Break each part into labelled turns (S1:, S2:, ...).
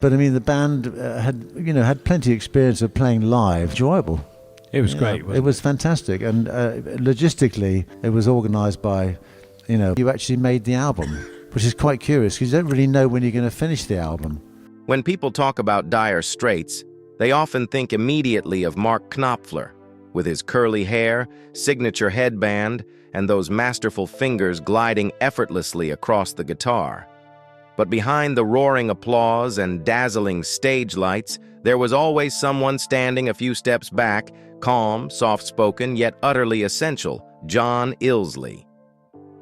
S1: But I mean, the band had plenty of experience of playing live. Enjoyable.
S2: It was great.
S1: It was fantastic, and logistically, it was organised by, you actually made the album, which is quite curious because you don't really know when you're going to finish the album.
S3: When people talk about Dire Straits, they often think immediately of Mark Knopfler, with his curly hair, signature headband, and those masterful fingers gliding effortlessly across the guitar. But behind the roaring applause and dazzling stage lights, there was always someone standing a few steps back, calm, soft-spoken, yet utterly essential, John Illsley.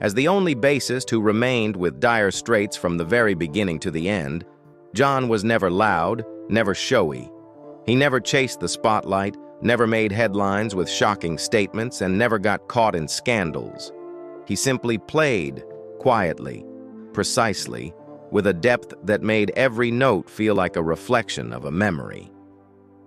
S3: As the only bassist who remained with Dire Straits from the very beginning to the end, John was never loud, never showy. He never chased the spotlight, never made headlines with shocking statements, and never got caught in scandals. He simply played, quietly, precisely, with a depth that made every note feel like a reflection of a memory.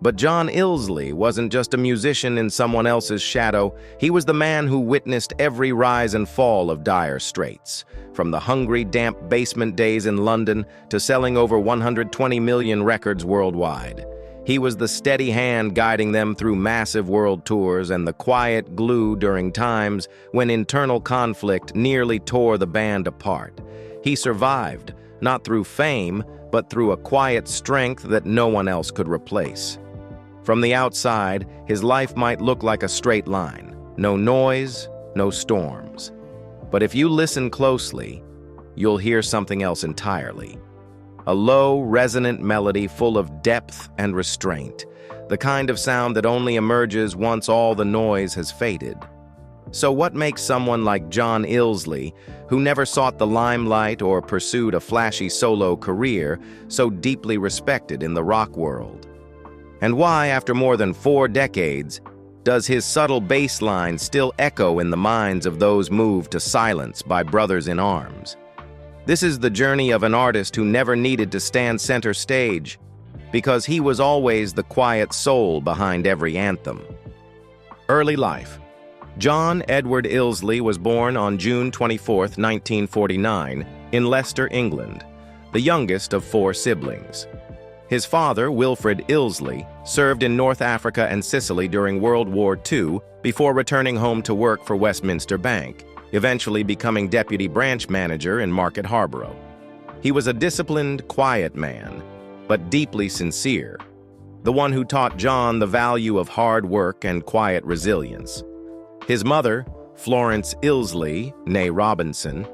S3: But John Illsley wasn't just a musician in someone else's shadow. He was the man who witnessed every rise and fall of Dire Straits, from the hungry, damp basement days in London to selling over 120 million records worldwide. He was the steady hand guiding them through massive world tours and the quiet glue during times when internal conflict nearly tore the band apart. He survived, not through fame, but through a quiet strength that no one else could replace. From the outside, his life might look like a straight line. No noise, no storms. But if you listen closely, you'll hear something else entirely. A low, resonant melody full of depth and restraint, the kind of sound that only emerges once all the noise has faded. So what makes someone like John Illsley, who never sought the limelight or pursued a flashy solo career, so deeply respected in the rock world? And why, after more than 4 decades, does his subtle bass line still echo in the minds of those moved to silence by brothers in arms? This is the journey of an artist who never needed to stand center stage, because he was always the quiet soul behind every anthem. Early life. John Edward Illsley was born on June 24, 1949, in Leicester, England, the youngest of 4 siblings. His father, Wilfred Illsley, served in North Africa and Sicily during World War II before returning home to work for Westminster Bank, eventually becoming deputy branch manager in Market Harborough. He was a disciplined, quiet man, but deeply sincere, the one who taught John the value of hard work and quiet resilience. His mother, Florence Illsley, née Robinson,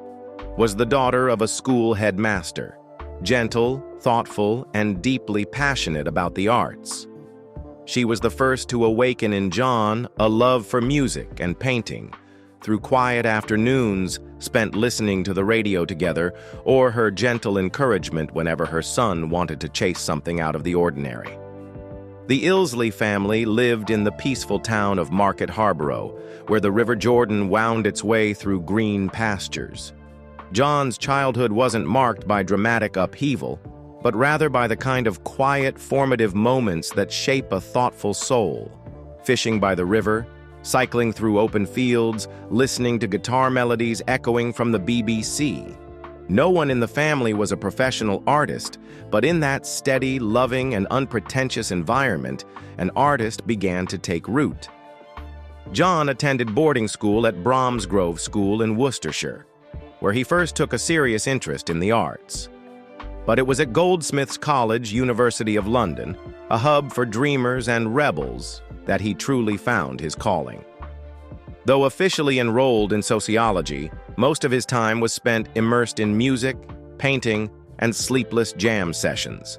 S3: was the daughter of a school headmaster, gentle, thoughtful, and deeply passionate about the arts. She was the first to awaken in John a love for music and painting, through quiet afternoons spent listening to the radio together, or her gentle encouragement whenever her son wanted to chase something out of the ordinary. The Illsley family lived in the peaceful town of Market Harborough, where the River Jordan wound its way through green pastures. John's childhood wasn't marked by dramatic upheaval, but rather by the kind of quiet, formative moments that shape a thoughtful soul. Fishing by the river, cycling through open fields, listening to guitar melodies echoing from the BBC. No one in the family was a professional artist, but in that steady, loving, and unpretentious environment, an artist began to take root. John attended boarding school at Bromsgrove School in Worcestershire, where he first took a serious interest in the arts. But it was at Goldsmiths College, University of London, a hub for dreamers and rebels, that he truly found his calling. Though officially enrolled in sociology, most of his time was spent immersed in music, painting, and sleepless jam sessions.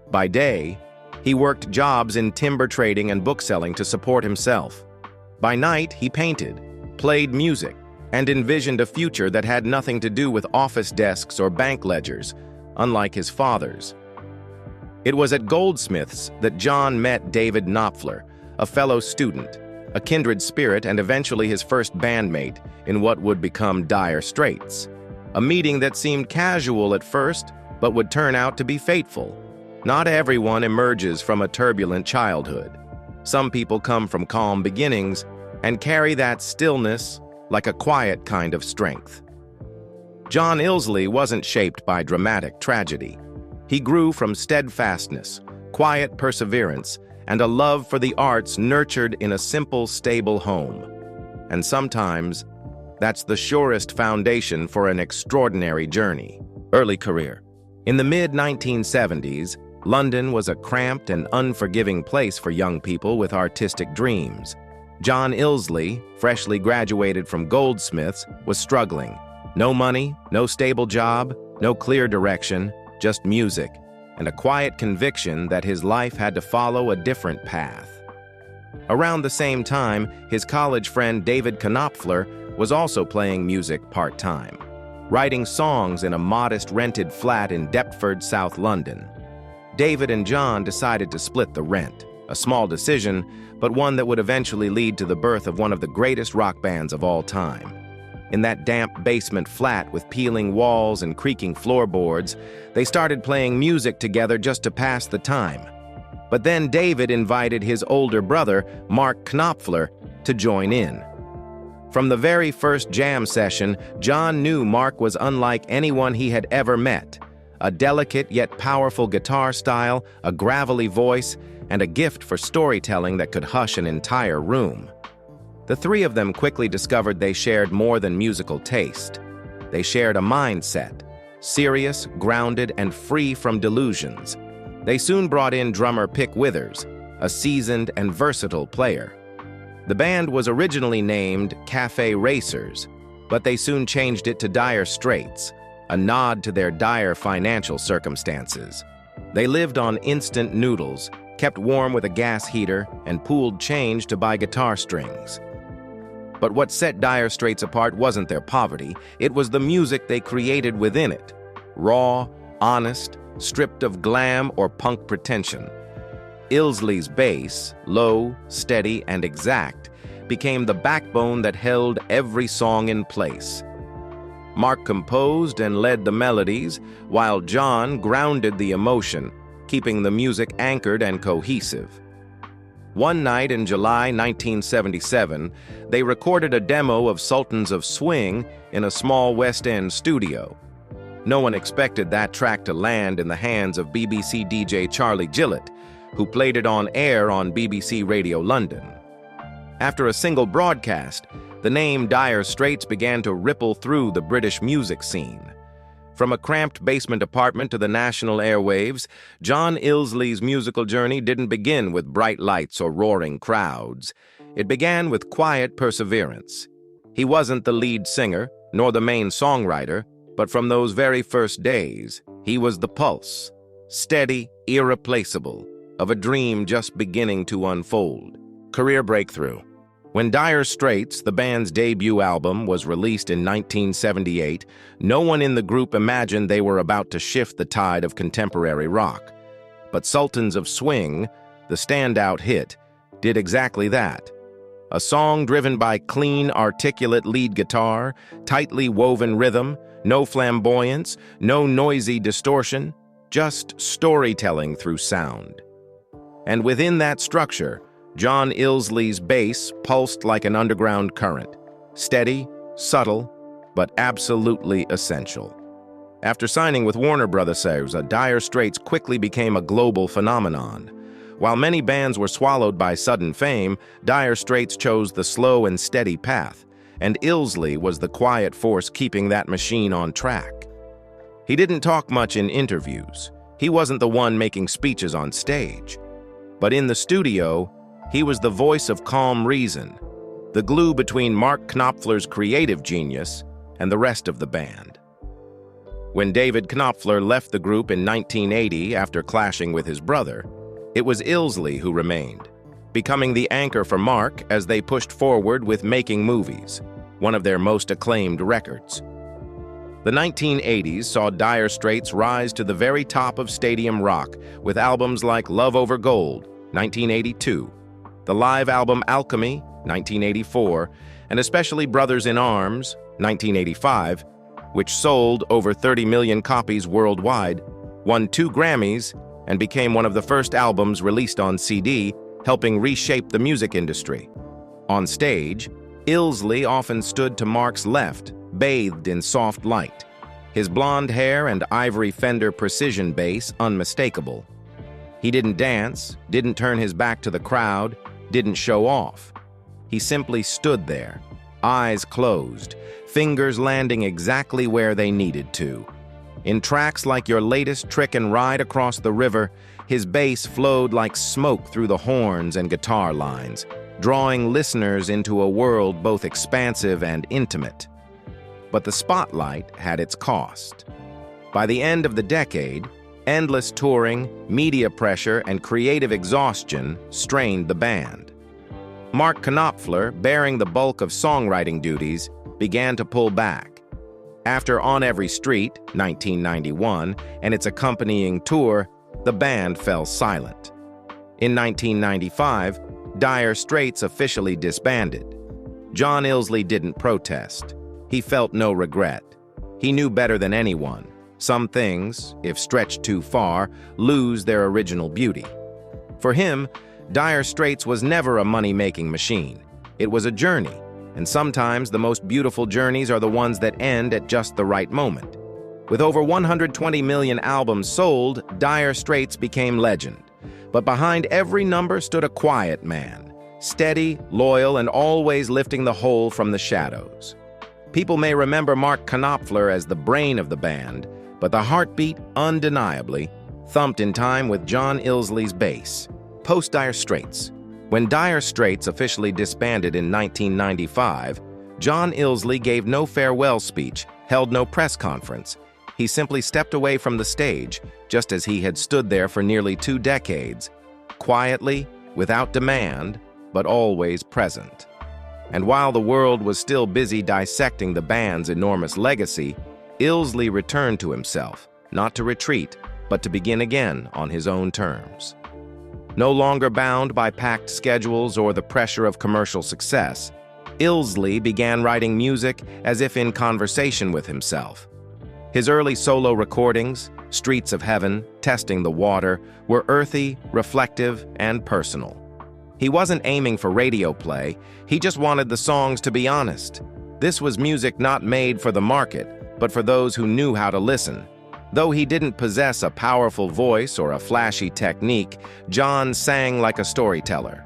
S3: By day, he worked jobs in timber trading and bookselling to support himself. By night, he painted, played music, and envisioned a future that had nothing to do with office desks or bank ledgers, unlike his father's. It was at Goldsmiths that John met David Knopfler, a fellow student, a kindred spirit, and eventually his first bandmate in what would become Dire Straits. A meeting that seemed casual at first, but would turn out to be fateful. Not everyone emerges from a turbulent childhood. Some people come from calm beginnings and carry that stillness like a quiet kind of strength. John Illsley wasn't shaped by dramatic tragedy. He grew from steadfastness, quiet perseverance, and a love for the arts nurtured in a simple, stable home. And sometimes, that's the surest foundation for an extraordinary journey. Early career. In the mid-1970s, London was a cramped and unforgiving place for young people with artistic dreams. John Illsley, freshly graduated from Goldsmiths, was struggling. No money, no stable job, no clear direction, just music, and a quiet conviction that his life had to follow a different path. Around the same time, his college friend David Knopfler was also playing music part-time, writing songs in a modest rented flat in Deptford, South London. David and John decided to split the rent, a small decision, but one that would eventually lead to the birth of one of the greatest rock bands of all time. In that damp basement flat with peeling walls and creaking floorboards, they started playing music together just to pass the time. But then David invited his older brother, Mark Knopfler, to join in. From the very first jam session, John knew Mark was unlike anyone he had ever met. A delicate yet powerful guitar style, a gravelly voice, and a gift for storytelling that could hush an entire room. The three of them quickly discovered they shared more than musical taste. They shared a mindset, serious, grounded, and free from delusions. They soon brought in drummer Pick Withers, a seasoned and versatile player. The band was originally named Cafe Racers, but they soon changed it to Dire Straits, a nod to their dire financial circumstances. They lived on instant noodles, kept warm with a gas heater, and pooled change to buy guitar strings. But what set Dire Straits apart wasn't their poverty, it was the music they created within it. Raw, honest, stripped of glam or punk pretension. Illsley's bass, low, steady, and exact, became the backbone that held every song in place. Mark composed and led the melodies, while John grounded the emotion, keeping the music anchored and cohesive. One night in July 1977, they recorded a demo of Sultans of Swing in a small West End studio. No one expected that track to land in the hands of BBC DJ Charlie Gillett, who played it on air on BBC Radio London. After a single broadcast, the name Dire Straits began to ripple through the British music scene. From a cramped basement apartment to the national airwaves, John Illsley's musical journey didn't begin with bright lights or roaring crowds. It began with quiet perseverance. He wasn't the lead singer, nor the main songwriter, but from those very first days, he was the pulse, steady, irreplaceable, of a dream just beginning to unfold. Career breakthrough. When Dire Straits, the band's debut album, was released in 1978, no one in the group imagined they were about to shift the tide of contemporary rock. But Sultans of Swing, the standout hit, did exactly that. A song driven by clean, articulate lead guitar, tightly woven rhythm, no flamboyance, no noisy distortion, just storytelling through sound. And within that structure, John Illsley's bass pulsed like an underground current, steady, subtle, but absolutely essential. After signing with Warner Brothers, Dire Straits quickly became a global phenomenon. While many bands were swallowed by sudden fame, Dire Straits chose the slow and steady path, and Illsley was the quiet force keeping that machine on track. He didn't talk much in interviews. He wasn't the one making speeches on stage. But in the studio, he was the voice of calm reason, the glue between Mark Knopfler's creative genius and the rest of the band. When David Knopfler left the group in 1980 after clashing with his brother, it was Illsley who remained, becoming the anchor for Mark as they pushed forward with Making Movies, one of their most acclaimed records. The 1980s saw Dire Straits rise to the very top of stadium rock with albums like Love Over Gold, 1982, the live album Alchemy, 1984, and especially Brothers in Arms, 1985, which sold over 30 million copies worldwide, won 2 Grammys, and became one of the first albums released on CD, helping reshape the music industry. On stage, Illsley often stood to Mark's left, bathed in soft light. his blonde hair and ivory Fender precision bass unmistakable. He didn't dance, didn't turn his back to the crowd, didn't show off. He simply stood there, eyes closed, fingers landing exactly where they needed to. In tracks like Your Latest Trick and Ride Across the River, his bass flowed like smoke through the horns and guitar lines, drawing listeners into a world both expansive and intimate. But the spotlight had its cost. By the end of the decade, endless touring, media pressure, and creative exhaustion strained the band. Mark Knopfler, bearing the bulk of songwriting duties, began to pull back. After On Every Street, 1991, and its accompanying tour, the band fell silent. In 1995, Dire Straits officially disbanded. John Illsley didn't protest. He felt no regret. He knew better than anyone. Some things, if stretched too far, lose their original beauty. For him, Dire Straits was never a money-making machine. It was a journey, and sometimes the most beautiful journeys are the ones that end at just the right moment. With over 120 million albums sold, Dire Straits became legend. But behind every number stood a quiet man, steady, loyal, and always lifting the whole from the shadows. People may remember Mark Knopfler as the brain of the band, but the heartbeat, undeniably, thumped in time with John Illsley's bass. Post-Dire Straits. When Dire Straits officially disbanded in 1995, John Illsley gave no farewell speech, held no press conference. He simply stepped away from the stage, just as he had stood there for nearly 2 decades, quietly, without demand, but always present. And while the world was still busy dissecting the band's enormous legacy, Illsley returned to himself, not to retreat, but to begin again on his own terms. No longer bound by packed schedules or the pressure of commercial success, Illsley began writing music as if in conversation with himself. His early solo recordings, Streets of Heaven, Testing the Water, were earthy, reflective, and personal. He wasn't aiming for radio play, he just wanted the songs to be honest. This was music not made for the market, but for those who knew how to listen. Though he didn't possess a powerful voice or a flashy technique, John sang like a storyteller.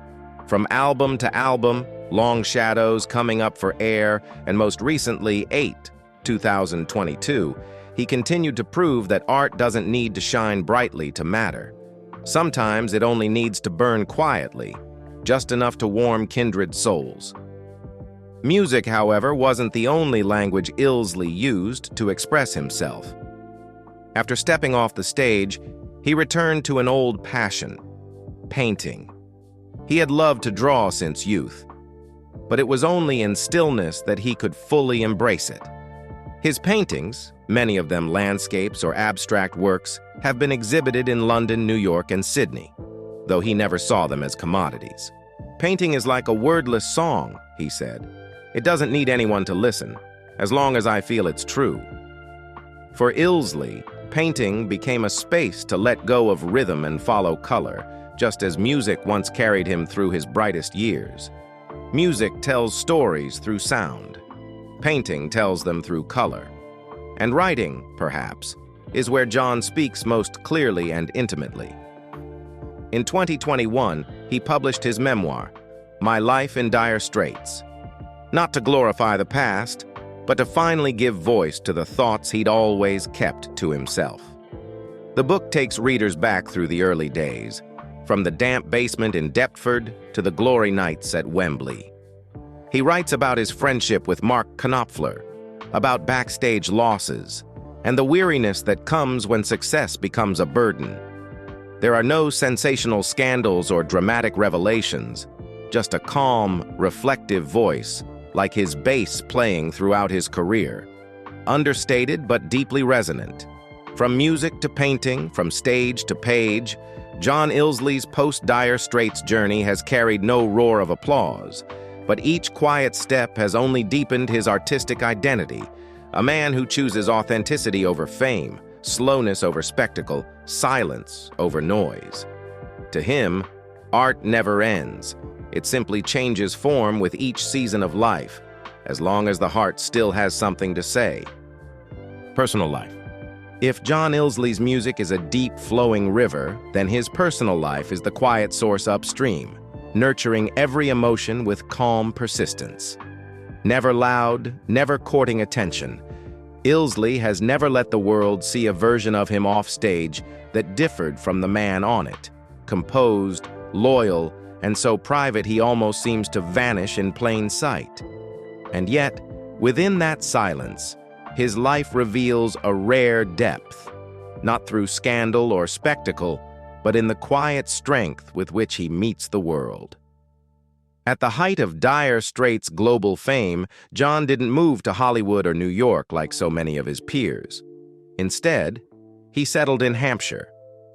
S3: From album to album, Long Shadows, Coming Up for Air, and most recently, 8, 2022, he continued to prove that art doesn't need to shine brightly to matter. Sometimes it only needs to burn quietly, just enough to warm kindred souls. Music, however, wasn't the only language Illsley used to express himself. After stepping off the stage, he returned to an old passion, painting. He had loved to draw since youth, but it was only in stillness that he could fully embrace it. His paintings, many of them landscapes or abstract works, have been exhibited in London, New York, and Sydney, though he never saw them as commodities. Painting is like a wordless song, he said. It doesn't need anyone to listen, as long as I feel it's true. For Illsley, painting became a space to let go of rhythm and follow color, just as music once carried him through his brightest years. Music tells stories through sound. Painting tells them through color. And writing, perhaps, is where John speaks most clearly and intimately. In 2021, he published his memoir, My Life in Dire Straits. Not to glorify the past, but to finally give voice to the thoughts he'd always kept to himself. The book takes readers back through the early days, from the damp basement in Deptford to the glory nights at Wembley. He writes about his friendship with Mark Knopfler, about backstage losses, and the weariness that comes when success becomes a burden. There are no sensational scandals or dramatic revelations, just a calm, reflective voice, like his bass playing throughout his career. Understated but deeply resonant. From music to painting, from stage to page, John Illsley's post-Dire Straits journey has carried no roar of applause, but each quiet step has only deepened his artistic identity, a man who chooses authenticity over fame, slowness over spectacle, silence over noise. To him, art never ends. It simply changes form with each season of life, as long as the heart still has something to say. Personal life. If John Illsley's music is a deep, flowing river, then his personal life is the quiet source upstream, nurturing every emotion with calm persistence. Never loud, never courting attention, Illsley has never let the world see a version of him off stage that differed from the man on it. Composed, loyal, and so private he almost seems to vanish in plain sight. And yet, within that silence, his life reveals a rare depth, not through scandal or spectacle, but in the quiet strength with which he meets the world. At the height of Dire Straits' global fame, John didn't move to Hollywood or New York like so many of his peers. Instead, he settled in Hampshire,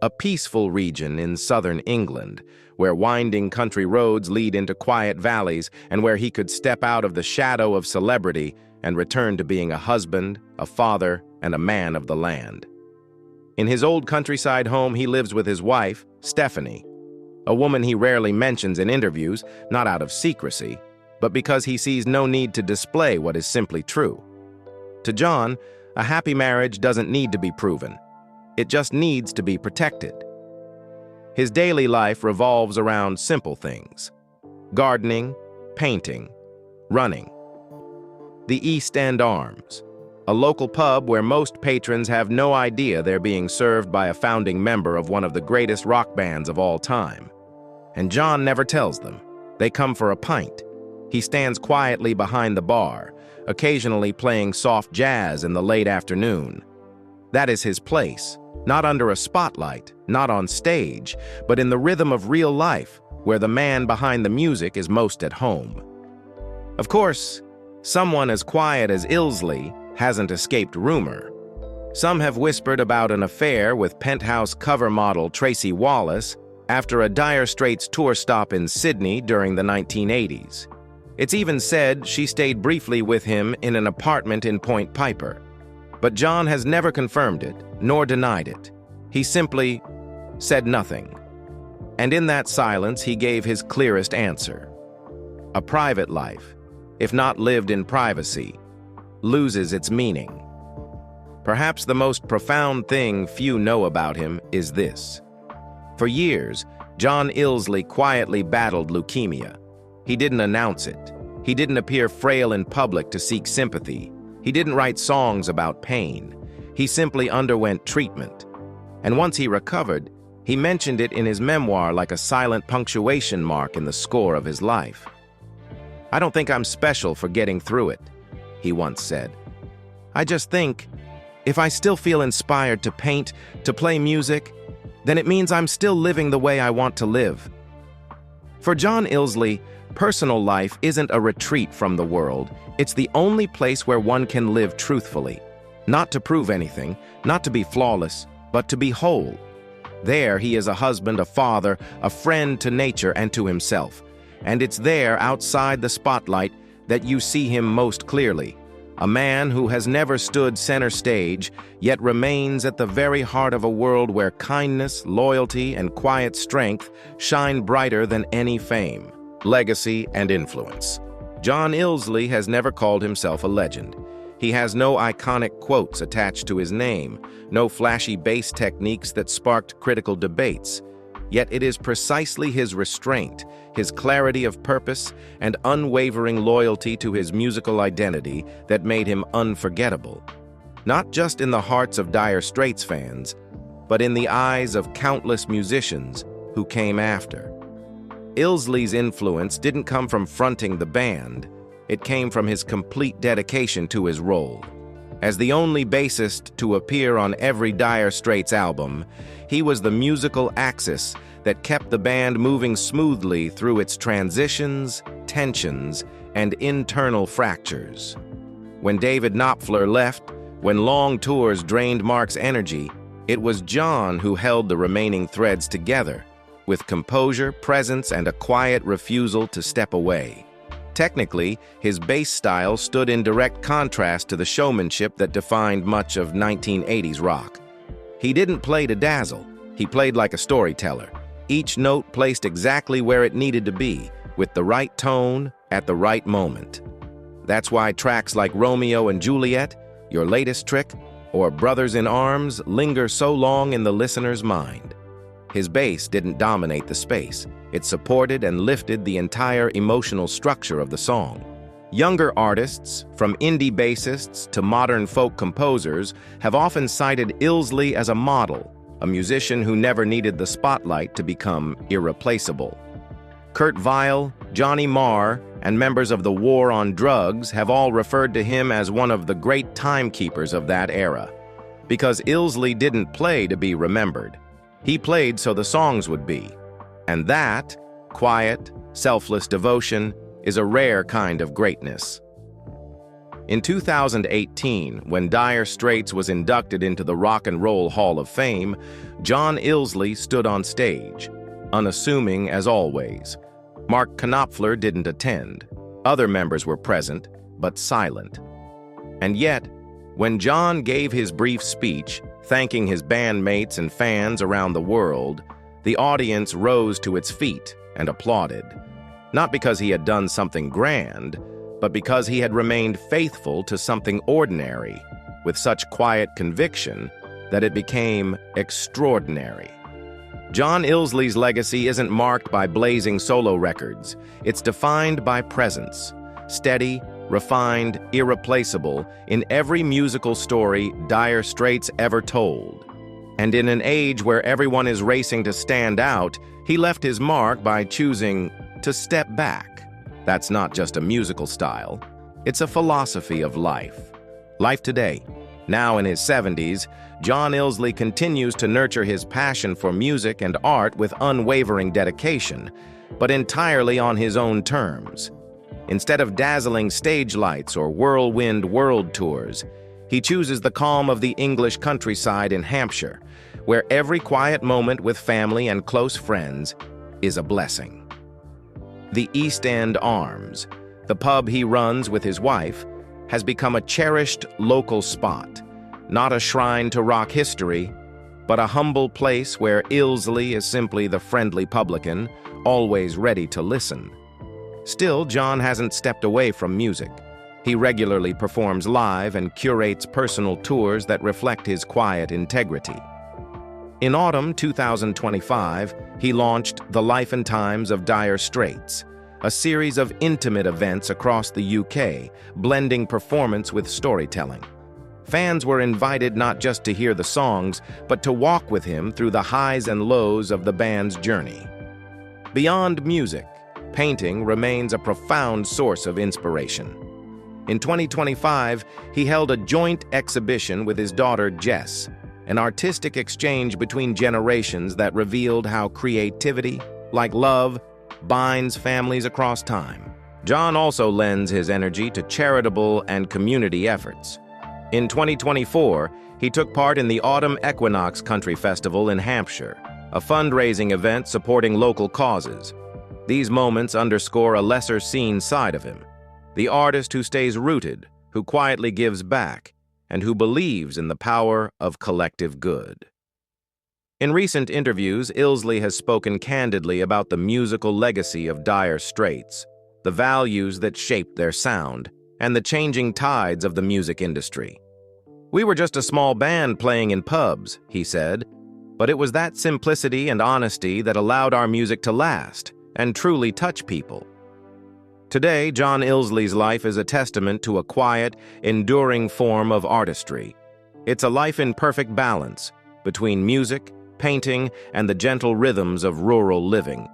S3: a peaceful region in southern England, where winding country roads lead into quiet valleys and where he could step out of the shadow of celebrity and return to being a husband, a father, and a man of the land. In his old countryside home, he lives with his wife, Stephanie, a woman he rarely mentions in interviews, not out of secrecy, but because he sees no need to display what is simply true. To John, a happy marriage doesn't need to be proven. It just needs to be protected. His daily life revolves around simple things: gardening, painting, running. The East End Arms, a local pub where most patrons have no idea they're being served by a founding member of one of the greatest rock bands of all time. And John never tells them. They come for a pint. He stands quietly behind the bar, occasionally playing soft jazz in the late afternoon. That is his place, not under a spotlight, not on stage, but in the rhythm of real life, where the man behind the music is most at home. Of course, someone as quiet as Illsley hasn't escaped rumor. Some have whispered about an affair with Penthouse cover model Tracy Wallace after a Dire Straits tour stop in Sydney during the 1980s. It's even said she stayed briefly with him in an apartment in Point Piper. But John has never confirmed it, nor denied it. He simply said nothing. And in that silence, he gave his clearest answer. A private life, if not lived in privacy, loses its meaning. Perhaps the most profound thing few know about him is this. For years, John Illsley quietly battled leukemia. He didn't announce it. He didn't appear frail in public to seek sympathy. He didn't write songs about pain. He simply underwent treatment. And once he recovered, he mentioned it in his memoir like a silent punctuation mark in the score of his life. "I don't think I'm special for getting through it," he once said. "I just think, if I still feel inspired to paint, to play music, then it means I'm still living the way I want to live." For John Illsley, personal life isn't a retreat from the world. It's the only place where one can live truthfully. Not to prove anything, not to be flawless, but to be whole. There he is a husband, a father, a friend to nature and to himself. And it's there, outside the spotlight, that you see him most clearly. A man who has never stood center stage, yet remains at the very heart of a world where kindness, loyalty, and quiet strength shine brighter than any fame, legacy, and influence. John Illsley has never called himself a legend. He has no iconic quotes attached to his name, no flashy bass techniques that sparked critical debates. Yet it is precisely his restraint, his clarity of purpose, and unwavering loyalty to his musical identity that made him unforgettable. Not just in the hearts of Dire Straits fans, but in the eyes of countless musicians who came after. Illsley's influence didn't come from fronting the band. It came from his complete dedication to his role. As the only bassist to appear on every Dire Straits album, he was the musical axis that kept the band moving smoothly through its transitions, tensions, and internal fractures. When David Knopfler left, when long tours drained Mark's energy, it was John who held the remaining threads together, with composure, presence, and a quiet refusal to step away. Technically, his bass style stood in direct contrast to the showmanship that defined much of 1980s rock. He didn't play to dazzle. He played like a storyteller, each note placed exactly where it needed to be, with the right tone at the right moment. That's why tracks like Romeo and Juliet, your latest trick, or Brothers in Arms linger so long in the listener's mind. His bass didn't dominate the space. It supported and lifted the entire emotional structure of the song. Younger artists, from indie bassists to modern folk composers, have often cited Illsley as a model, a musician who never needed the spotlight to become irreplaceable. Kurt Weill, Johnny Marr, and members of the War on Drugs have all referred to him as one of the great timekeepers of that era. Because Illsley didn't play to be remembered. He played so the songs would be. And that, quiet, selfless devotion, is a rare kind of greatness. In 2018, when Dire Straits was inducted into the Rock and Roll Hall of Fame, John Illsley stood on stage, unassuming as always. Mark Knopfler didn't attend. Other members were present, but silent. And yet, when John gave his brief speech, thanking his bandmates and fans around the world, the audience rose to its feet and applauded. Not because he had done something grand, but because he had remained faithful to something ordinary, with such quiet conviction that it became extraordinary. John Illsley's legacy isn't marked by blazing solo records. It's defined by presence, steady, refined, irreplaceable in every musical story Dire Straits ever told. And in an age where everyone is racing to stand out, he left his mark by choosing to step back. That's not just a musical style. It's a philosophy of life. Life today. Now in his 70s, John Illsley continues to nurture his passion for music and art with unwavering dedication, but entirely on his own terms. Instead of dazzling stage lights or whirlwind world tours, he chooses the calm of the English countryside in Hampshire, where every quiet moment with family and close friends is a blessing. The East End Arms, the pub he runs with his wife, has become a cherished local spot, not a shrine to rock history, but a humble place where Illsley is simply the friendly publican, always ready to listen. Still, John hasn't stepped away from music. He regularly performs live and curates personal tours that reflect his quiet integrity. In autumn 2025, he launched The Life and Times of Dire Straits, a series of intimate events across the UK, blending performance with storytelling. Fans were invited not just to hear the songs, but to walk with him through the highs and lows of the band's journey. Beyond music, painting remains a profound source of inspiration. In 2025, he held a joint exhibition with his daughter Jess, an artistic exchange between generations that revealed how creativity, like love, binds families across time. John also lends his energy to charitable and community efforts. In 2024, he took part in the Autumn Equinox Country Festival in Hampshire, a fundraising event supporting local causes. These moments underscore a lesser-seen side of him, the artist who stays rooted, who quietly gives back, and who believes in the power of collective good. In recent interviews, Illsley has spoken candidly about the musical legacy of Dire Straits, the values that shaped their sound, and the changing tides of the music industry. "We were just a small band playing in pubs," he said, "but it was that simplicity and honesty that allowed our music to last and truly touch people." Today, John Illsley's life is a testament to a quiet, enduring form of artistry. It's a life in perfect balance between music, painting, and the gentle rhythms of rural living.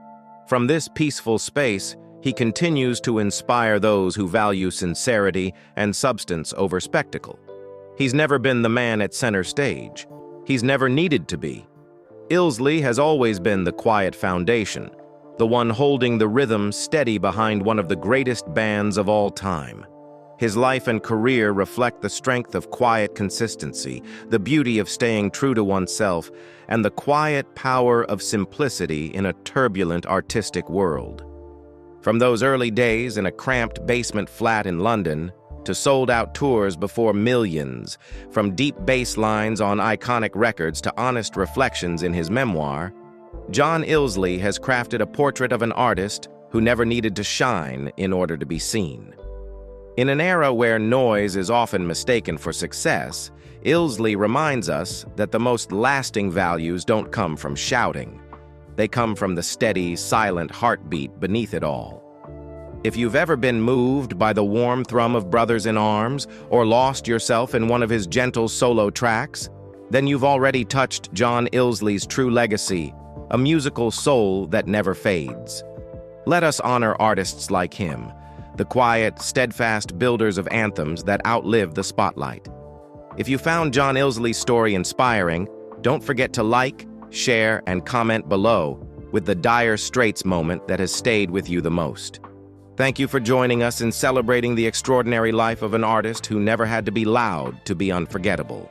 S3: From this peaceful space, he continues to inspire those who value sincerity and substance over spectacle. He's never been the man at center stage. He's never needed to be. Illsley has always been the quiet foundation, the one holding the rhythm steady behind one of the greatest bands of all time. His life and career reflect the strength of quiet consistency, the beauty of staying true to oneself, and the quiet power of simplicity in a turbulent artistic world. From those early days in a cramped basement flat in London, to sold-out tours before millions, from deep bass lines on iconic records to honest reflections in his memoir, John Illsley has crafted a portrait of an artist who never needed to shine in order to be seen. In an era where noise is often mistaken for success, Illsley reminds us that the most lasting values don't come from shouting. They come from the steady, silent heartbeat beneath it all. If you've ever been moved by the warm thrum of Brothers in Arms or lost yourself in one of his gentle solo tracks, then you've already touched John Illsley's true legacy, a musical soul that never fades. Let us honor artists like him, the quiet, steadfast builders of anthems that outlive the spotlight. If you found John Illsley's story inspiring, don't forget to like, share, and comment below with the Dire Straits moment that has stayed with you the most. Thank you for joining us in celebrating the extraordinary life of an artist who never had to be loud to be unforgettable.